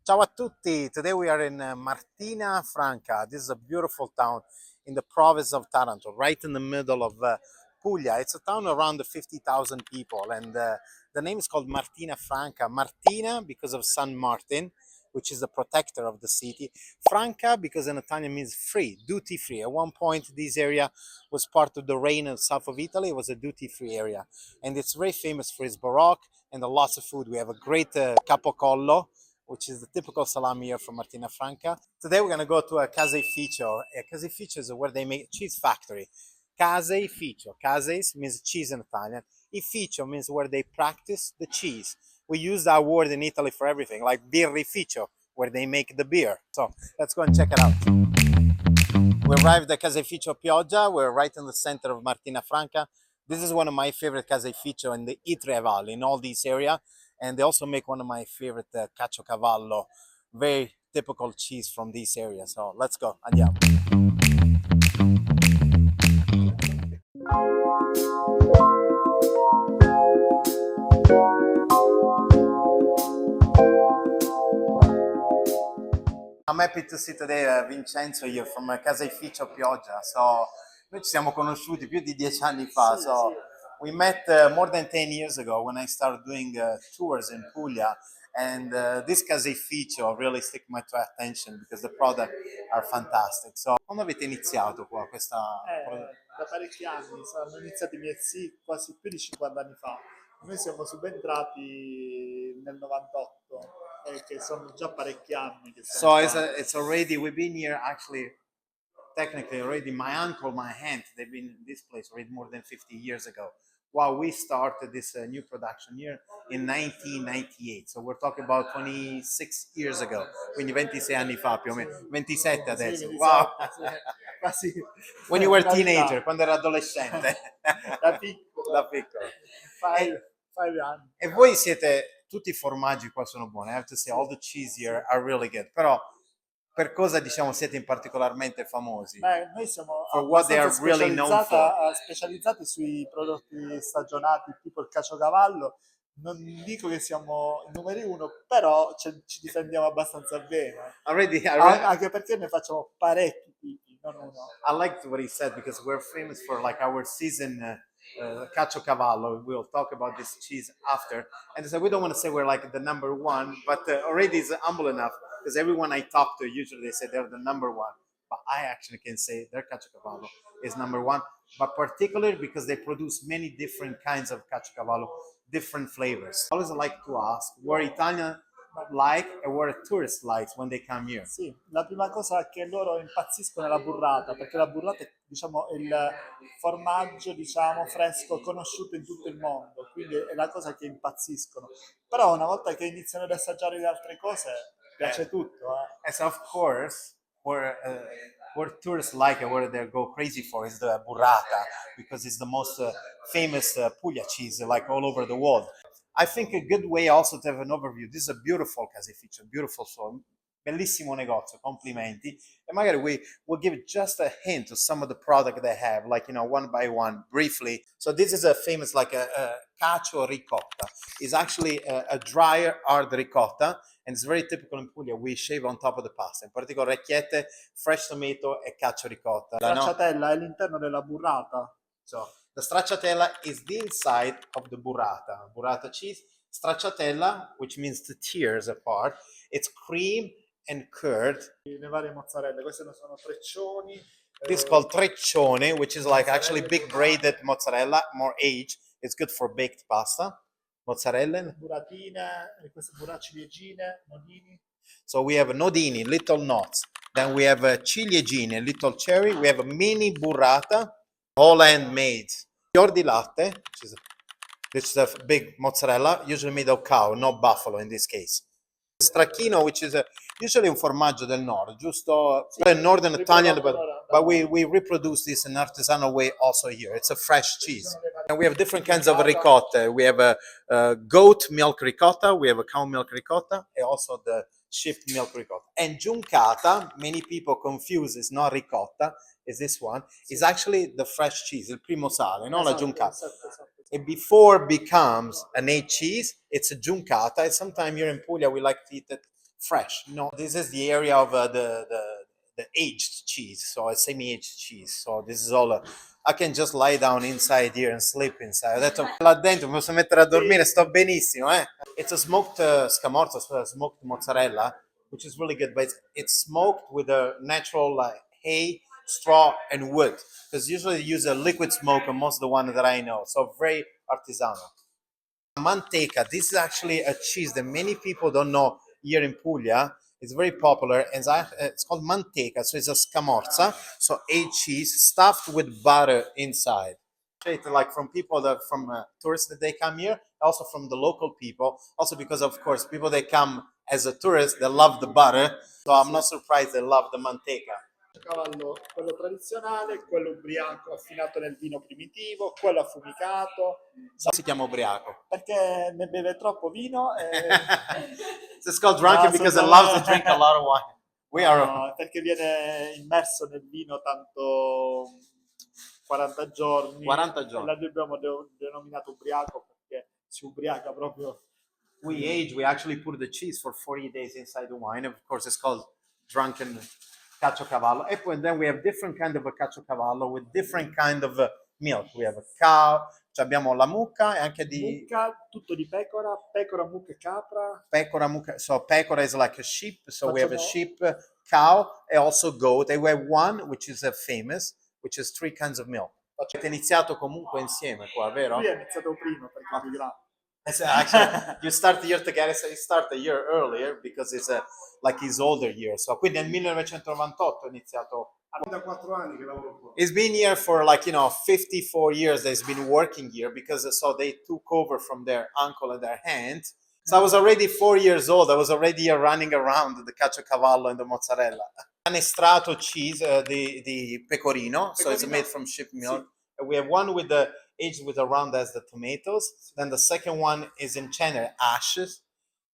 Ciao a tutti! Today we are in Martina Franca. This is a beautiful town in the province of Taranto, right in the middle of Puglia. It's a town around 50,000 people, and the name is called Martina Franca. Martina because of San Martin, which is the protector of the city. Franca because in Italian means free, duty free. At one point, this area was part of the Reign of south of Italy. It was a duty free area, and it's very famous for its baroque and lots of food. We have a great capocollo, which is the typical salami here from Martina Franca. Today we're going to go to a Caseificio. A Caseificio is where they make cheese factory. Caseificio. Cases means cheese in Italian. Ificio means where they practice the cheese. We use that word in Italy for everything, like birrificio, where they make the beer. So let's go and check it out. We arrived at Caseificio Puglia. We're right in the center of Martina Franca. This is one of my favorite Caseificio in the Caciocavallo, in all these area. And they also make one of my favorite Caciocavallo, very typical cheese from this area. So let's go, andiamo. I'm happy to see today Vincenzo here from Caseificio Puglia. So noi ci siamo conosciuti più di 10 anni fa. Sì, So sì. we met more than 10 years ago when I started doing tours in Puglia. And this Caseificio really stick my attention because the products are fantastic. So quando avete iniziato qua questa... Da parecchi anni, hanno iniziato i miei zii quasi più di 50 anni fa. Noi siamo subentrati nel 98 e che sono già parecchi anni che siamo So qua. it's already, we've been here actually, technically already, my uncle, my aunt, they've been in this place already more than 50 years ago. While we started this new production here in 1998. So we're talking about 26 years ago. Quindi 26 anni fa più o meno. 27 adesso. Sì, Wow! sì, quasi. When you were a Una vita. teenager, quando ero adolescente. Da piccolo. Da piccolo. Five anni. E voi siete, tutti i formaggi qua sono buoni. I have to say, all the cheese here are really good. Però per cosa diciamo siete particolarmente famosi? Beh, noi siamo For what they are really known for. specializzati sui prodotti stagionati tipo il Caciocavallo. Non dico che siamo i numeri uno, però ci difendiamo abbastanza bene. Already, Anche perché ne facciamo parecchi tipi, non uno. I liked what he said because we're famous for like our season Caciocavallo. We'll talk about this cheese after. And so we don't want to say we're like the number one, but already is humble enough because everyone I talk to usually they say they're the number one. But I actually can say their Caciocavallo is number one, but particularly because they produce many different kinds of Caciocavallo, different flavors. I always like to ask what Italian like and what a tourist likes when they come here. Sì, la prima cosa è che loro impazziscono è la burrata, perché la burrata è, diciamo, il formaggio, diciamo, fresco conosciuto in tutto il mondo, quindi è la cosa che impazziscono. Però una volta che iniziano ad assaggiare le altre cose, piace tutto. As of course, what tourists like and what they go crazy for is the burrata because it's the most famous Puglia cheese like all over the world. I think a good way also to have an overview. This is a beautiful Caseificio, beautiful store, bellissimo negozio, complimenti. And magari we'll give just a hint of some of the product they have, like, you know, one by one, briefly. So this is a famous, like a cacio ricotta. It's actually a drier, hard ricotta, and it's very typical in Puglia. We shave on top of the pasta, in particolare orecchiette, fresh tomato e cacio ricotta. Stracciatella è all'interno della burrata. So the stracciatella is the inside of the burrata cheese. Stracciatella, which means to tears apart, it's cream and curd. Le varie mozzarelle, queste sono treccioni. This is called treccione, which is like actually big braided mozzarella, more aged. It's good for baked pasta. Mozzarella. Buratine, queste ciliegine, nodini. So we have nodini, little nuts. Then we have ciliegine, little cherry. We have a mini burrata, all handmade. Fior di latte, which is a big mozzarella, usually made of cow, not buffalo in this case. Stracchino, which is usually un formaggio del nord, giusto? Sì, northern Italian, but we reproduce this in an artisanal way also here. It's a fresh cheese. And we have different kinds of ricotta. We have a goat milk ricotta, we have a cow milk ricotta, and also the sheep milk ricotta. And giuncata, many people confuse, it's not ricotta, is this one, is actually the fresh cheese, il primo sale, no? La giuncata. And before it becomes an aged cheese, it's a giuncata. And sometimes here in Puglia, we like to eat it fresh. No, this is the area of the aged cheese, so a semi-aged cheese. So this is all. I can just lie down inside here and sleep inside. Ho detto là dentro mi posso mettere a dormire, sto benissimo, eh. It's a smoked scamorza, so a smoked mozzarella, which is really good, but it's smoked with a natural hay, straw, and wood. Because usually they use a liquid smoke on most of the one that I know, so very artisanal. Manteca. This is actually a cheese that many people don't know here in Puglia. It's very popular, and it's called manteca. So it's a scamorza, so a cheese stuffed with butter inside. Like from people that from tourists that they come here, also from the local people, also because of course people that come as a tourist they love the butter. So I'm not surprised they love the manteca. Cavallo, quello tradizionale, quello ubriaco affinato nel vino primitivo, quello affumicato. Si chiama ubriaco. Perché ne beve troppo vino e... It's called drunken because it loves to drink a lot of wine. We are No, perché viene immerso nel vino tanto 40 giorni. 40 giorni. E l'abbiamo denominato ubriaco perché si ubriaca proprio. We age, we actually put the cheese for 40 days inside the wine. Of course, it's called drunken Caciocavallo. And then we have different kind of a Caciocavallo with different kind of milk. We have a cow, abbiamo la mucca e anche di... Mucca, tutto di pecora, pecora, mucca e capra. Pecora, mucca. So pecora is like a sheep. So we have a sheep, cow, and also goat. And we have one, which is famous, which is 3 kinds of milk. Avete iniziato comunque insieme qua, vero? Lui ha iniziato prima perché è più grande. Actually, you start the year together, so you start a year earlier because it's like his older year. So quindi nel 1998 ho iniziato. Da 4 anni che lavoro qua. He's been here for like 54 years. He's been working here because so they took over from their uncle and their aunt. So I was already 4 years old. I was already here running around the Caciocavallo and the mozzarella. Canestrato cheese, the pecorino, so it's made from sheep milk. Sì. We have one with the aged with around as the tomatoes. Then the second one is in cenere, ashes.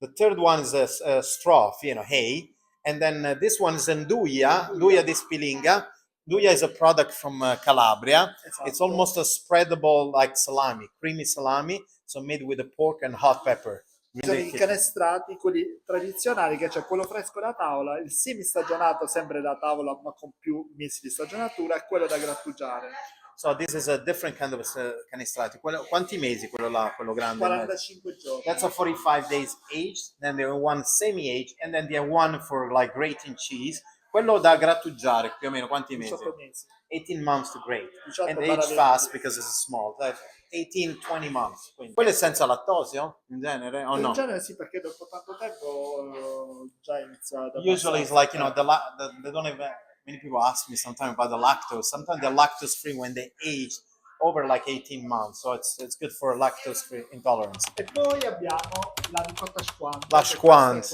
The third one is a straw, hay. And then this one is nduja di Spilinga. Nduja is a product from Calabria. Esatto. It's almost a spreadable like salami, creamy salami, so made with the pork and hot pepper. Sono i canestrati, quelli tradizionali, che c'è quello fresco da tavola, il semistagionato sempre da tavola ma con più mesi di stagionatura e quello da grattugiare. So this is a different kind of canestrati. Quanti mesi quello là, quello grande? 45 giorni. That's a 45 days aged. Then there one semi-aged, and then there one for like grating cheese. Quello da grattugiare, più o meno quanti mesi? 18 mesi. 18 months to grate. And age fast because it's small. Like 18-20 months. Quindi. Quello è senza lattosio, in genere, o no? In genere sì, perché dopo tanto tempo già inizia da Usually it's like, they don't even... Many people ask me sometimes about the lactose. Sometimes they're lactose free when they age over like 18 months. So it's good for lactose free intolerance. E poi abbiamo la ricotta squante. La squante.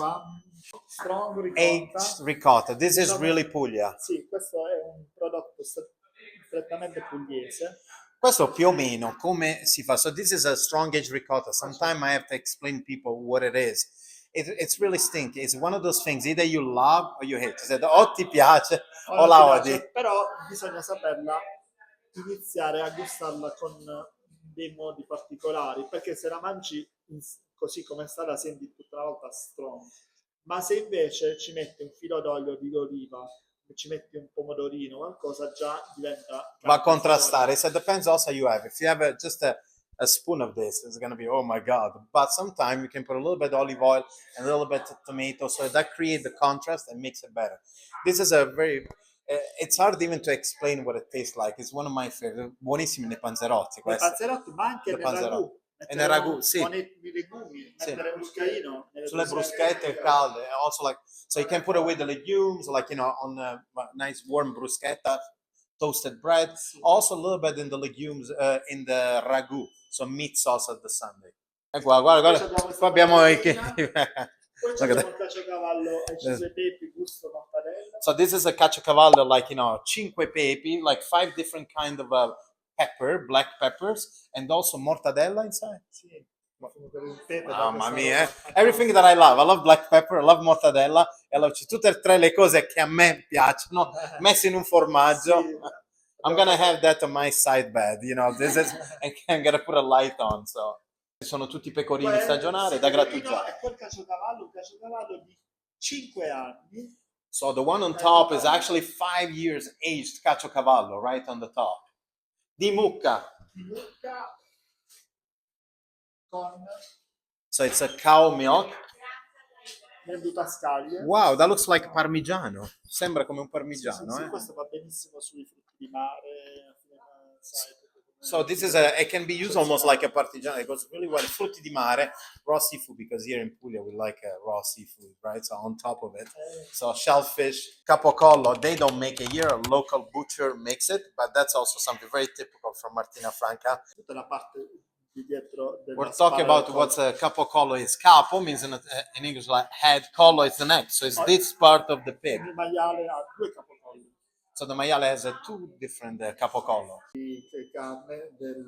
Strong ricotta. Aged ricotta. This is really Puglia. Sì, questo è un prodotto strettamente pugliese. Questo più o meno come si fa. So this is a strong aged ricotta. Sometimes I have to explain people what it is. It's really stinky. It's one of those things either you love or you hate. O ti piace o la odi. Però bisogna saperla iniziare a gustarla con dei modi particolari, perché se la mangi così come sta la senti tutta la volta strong. Ma se invece ci metti un filo d'olio di oliva, ci metti un pomodorino, qualcosa, già diventa... Va a contrastare. So it depends also you have. If you have just a spoon of this, it's going to be, oh my God. But sometimes you can put a little bit of olive oil and a little bit of tomato, so that creates the contrast and makes it better. This is a very, it's hard even to explain what it tastes like. It's one of my favorite, buonissimi nei panzerotti. Nei panzerotti, ma anche nel ragù. E nel ragù, sì. Con i legumi, sì. Mettere il bruscaino. Sulle bruschette calde. Also like, so you can put it with the legumes, like, on a nice warm bruschetta, toasted bread. Sì. Also a little bit in the legumes, in the ragù. So meat sauce at the Sunday. Guarda. Qua abbiamo poi abbiamo il caciocavallo ai 5 pepi, gusto mortadella. So this is a caciocavallo, like, 5 pepi, like 5 different kind of black peppers, and also mortadella inside. Sì. Pepe, mamma mia, everything that I love black pepper, I love mortadella, e I love tutte e 3 le cose che a me piacciono, messe in un formaggio. Sì. I'm gonna have that on my side bed, this is, and I'm gonna put a light on, so. Sono tutti pecorini stagionali da grattugiare. E quel caciocavallo di 5 anni. So the one on top is actually 5 years aged Caciocavallo, right on the top. Di mucca. Di mucca con So it's a cow milk. venduta a scaglie. Wow, that looks like parmigiano. Sembra come un Sì, sì, parmigiano, sì, eh? questo va benissimo sui frutti di mare, sai, So this is a, it can be used almost like a parmigiano. It goes really well. Frutti di mare, raw seafood, because here in Puglia we like raw seafood, right? So on top of it. So shellfish, capocollo, they don't make it here. A local butcher makes it, but that's also something very typical from Martina Franca. tutta la parte di dietro della We're talking spalla del about collo. what's a capocollo is. Capo means in English like head, collo is the neck. So it's this part of the pig. Il maiale ha 2 capocolli So the maiale has two different capocollo. di carne del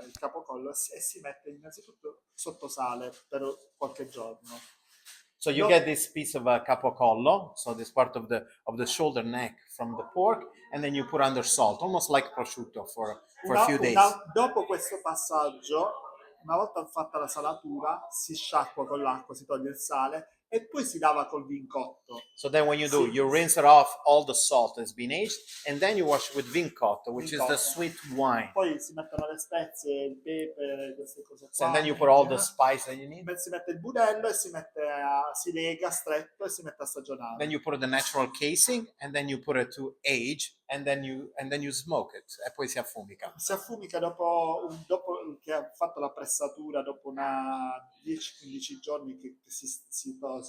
il capocollo e si mette innanzitutto sotto sale per qualche giorno. So you get this piece of capocollo, so this part of the shoulder neck from the pork, and then you put under salt, almost like prosciutto for a few days. Dopo questo passaggio, una volta fatta la salatura, si sciacqua con l'acqua, si toglie il sale e poi si lava col vin cotto. So then when you do, you rinse it off all the salt that's been aged, and then you wash with vin cotto, which is the sweet wine. Poi si mettono le spezie, il pepe, queste cose So, qua. and then you put all the spice that you need. Si mette il budello e si lega stretto e si mette a stagionare. Then you put the natural casing, and then you put it to age, and then you smoke it. E poi si affumica. Si affumica dopo che ha fatto la pressatura, dopo una 10-15 giorni che si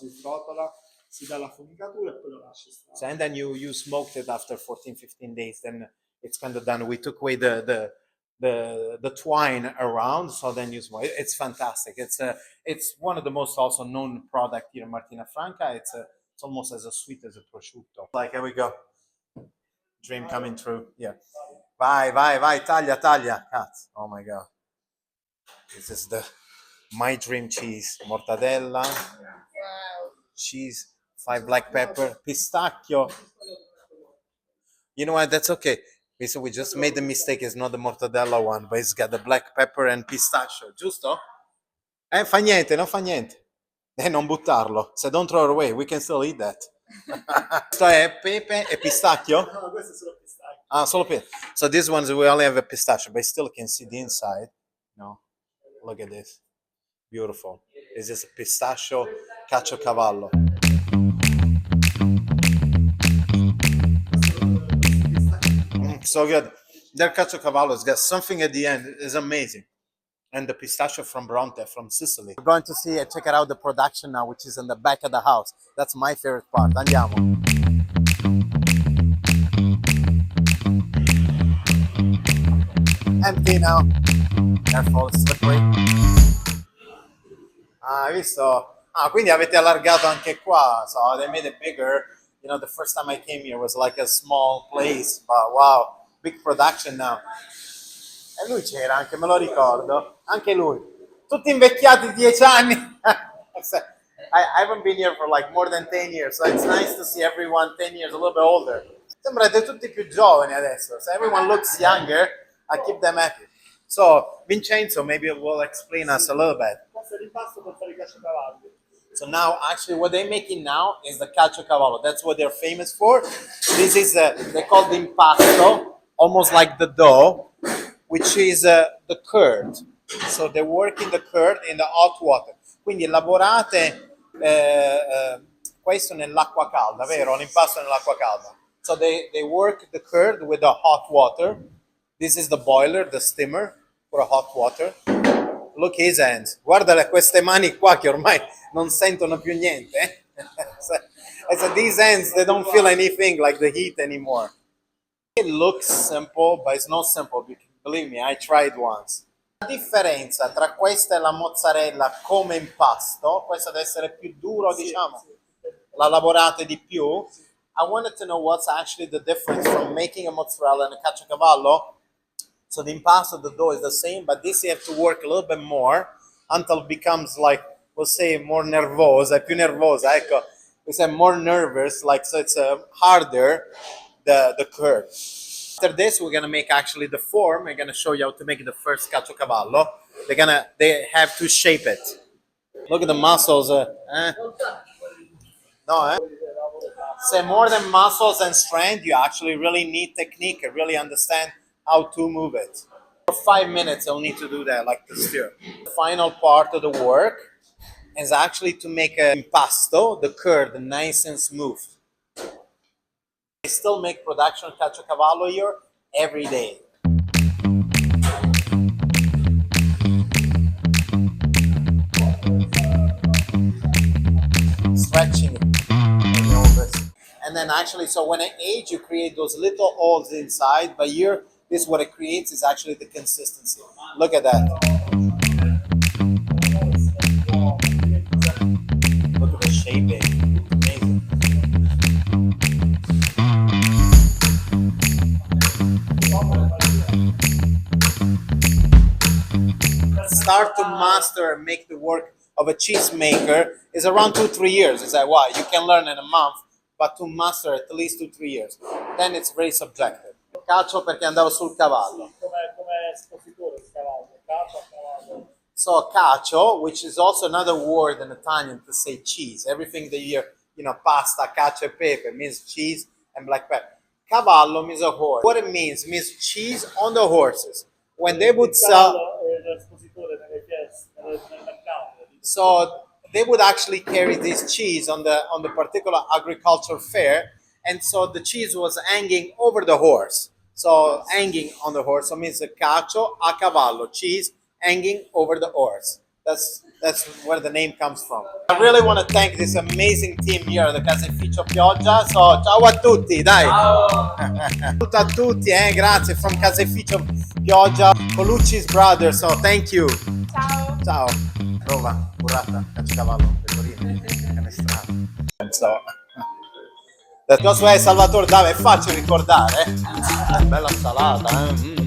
srotola, si dà la fumicatura e poi lo lasci stare. So, and then you smoked it after 14-15 days. Then it's kind of done. We took away the twine around, so then you smoke. It's fantastic. It's one of the most also known product here in Martina Franca. It's almost as sweet as a prosciutto. Like, here we go. Dream coming true. Yeah. Vai, taglia. Cazzo. Oh my god. This is my dream cheese. Mortadella, cheese, 5 black pepper, pistacchio. You know what? That's okay. So we just made the mistake. It's not the mortadella one, but it's got the black pepper and pistachio. Giusto? Fa niente, non fa niente. Non buttarlo. So don't throw it away. We can still eat that. Questo è pepe e pistacchio? No, questo è solo pistacchio. Ah, solo pepe. So these ones we only have a pistachio, but still can see the inside. No. Look at this. Beautiful. This is a pistachio caciocavallo. So good. Their caciocavallo has got something at the end. It's amazing. And the pistachio from Bronte, from Sicily. We're going to see, check out the production now, which is in the back of the house. That's my favorite part. Andiamo. Empty now. Careful, slippery. Ah, hai visto? Ah, quindi avete allargato anche qua. So they made it bigger. You know, the first time I came here was like a small place, but wow, big production now. E lui c'era anche, me lo ricordo, anche lui. Tutti invecchiati 10 anni. I haven't been here for like more than 10 years, so it's nice to see everyone 10 years, a little bit older. Sembrate tutti più giovani adesso. So everyone looks younger, I keep them happy. So, Vincenzo, maybe will explain us a little bit. Questo è l'impasto per fare i caciocavalli. So now, actually, what they're making now is the caciocavallo. That's what they're famous for. This is, they call the impasto, almost like the dough, which is the curd. So they're working the curd in the hot water. Quindi elaborate questo nell'acqua calda, vero? L'impasto nell'acqua calda. So they work the curd with the hot water. This is the boiler, the steamer for hot water. Look his hands. Guarda queste mani qua che ormai non sentono più niente. So these hands, they don't feel anything like the heat anymore. It looks simple, but it's not simple. Believe me, I tried once. La differenza tra questa e la mozzarella come impasto, questo deve essere più duro, diciamo, la lavorate di più. I wanted to know what's actually the difference from making a mozzarella and a caciocavallo. So the impasto, the dough is the same, but this you have to work a little bit more until it becomes like, we'll say, more nervosa, più nervosa, ecco. We say more nervous, like, so it's harder, the curd. After this, we're gonna make actually the form. We're gonna show you how to make the first caciocavallo. They have to shape it. Look at the muscles. No, eh? So more than muscles and strength, you actually really need technique and really understand how to move it. For 5 minutes, you'll need to do that, like the steer. The final part of the work is actually to make a impasto, the curd, nice and smooth. I still make production Caciocavallo here every day. Stretching it. And all this. And then actually, so when it age, you create those little holes inside, but here, this what it creates is actually the consistency. Look at that. Look at the shaping. Amazing. Start to master and make the work of a cheesemaker is around 2-3 years. It's like, wow, you can learn in a month, but to master at least 2-3 years. Then it's very subjective. Cacio perché andavo sul cavallo. Come espositore di cavallo, cacio a cavallo. So cacio, which is also another word in Italian to say cheese. Everything that you know, pasta, cacio e pepe means cheese and black pepper. Cavallo means a horse. What it means cheese on the horses. When they would sell, so they would actually carry this cheese on the particular agriculture fair, and so the cheese was hanging over the horse. So hanging on the horse, so means the cacio a cavallo, cheese hanging over the horse. That's where the name comes from. I really want to thank this amazing team here at the Caseificio Puglia. So ciao a tutti, dai! Ciao a tutti, grazie from Caseificio Puglia, Colucci's brothers. So thank you. Ciao. Ciao. Prova, burrata, caciocavallo, pecorino, canestrato. So, Salvatore, dai, è facile ricordare. Bella salata, eh?